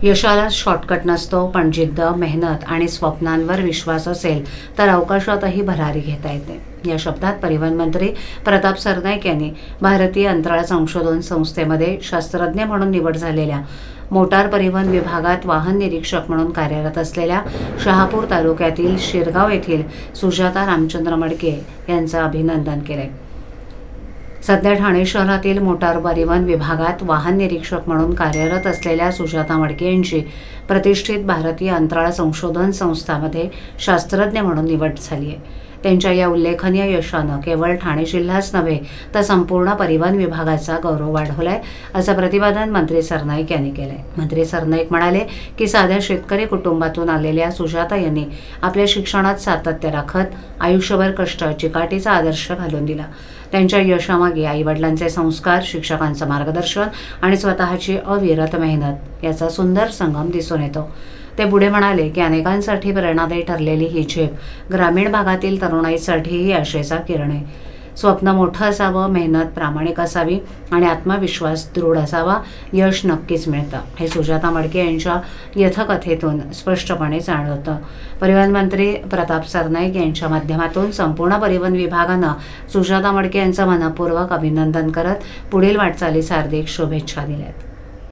यशाला शॉर्टकट नसतो, पण जिद्द, मेहनत आणि स्वप्नांवर विश्वास असेल तर अवकाशातही भरारी घेता येते. या शब्दात परिवहन मंत्री प्रताप सरनाईक यांनी भारतीय अंतराळ संशोधन संस्थेमध्ये शास्त्रज्ञ म्हणून निवड झालेल्या मोटार परिवहन विभागात वाहन निरीक्षक म्हणून कार्यरत असलेल्या शहापूर तालुक्यातील शिरगाव येथील सुजाता रामचंद्र मडके यांचं अभिनंदन केले. सध्या ठाणे शहरातील मोटार परिवहन विभागात वाहन निरीक्षक म्हणून कार्यरत असलेल्या सुजाता मडके यांची प्रतिष्ठित भारतीय अंतराळ संशोधन संस्थामध्ये शास्त्रज्ञ म्हणून निवड झाली आहे. त्यांच्या या उल्लेखनीय यशानं केवळ ठाणे जिल्हाच नव्हे तर संपूर्ण परिवहन विभागाचा गौरव वाढवलाय, असं प्रतिपादन मंत्री सरनाईक यांनी केलंय. मंत्री सरनाईक म्हणाले की साध्या शेतकरी कुटुंबातून आलेल्या सुजाता यांनी आपल्या शिक्षणात सातत्य राखत आयुष्यभर कष्ट, चिकाटीचा आदर्श घालून दिला. त्यांच्या यशामागे आईवडिलांचे संस्कार, शिक्षकांचं मार्गदर्शन आणि स्वतःची अविरत मेहनत याचा सुंदर संगम दिसून येतो. ते पुढे म्हणाले की अनेकांसाठी प्रेरणादायी ठरलेली ही झेप ग्रामीण भागातील तरुणाईसाठीही आशेचा किरण आहे. स्वप्न मोठं असावं, मेहनत प्रामाणिक असावी आणि आत्मविश्वास दृढ असावा, यश नक्कीच मिळतं, हे सुजाता मडके यांच्या यथकथेतून स्पष्टपणे जाणवतं. परिवहन मंत्री प्रताप सरनाईक यांच्या माध्यमातून संपूर्ण परिवहन विभागानं सुजाता मडके यांचं मनपूर्वक अभिनंदन करत पुढील वाटचालीस हार्दिक शुभेच्छा दिल्यात.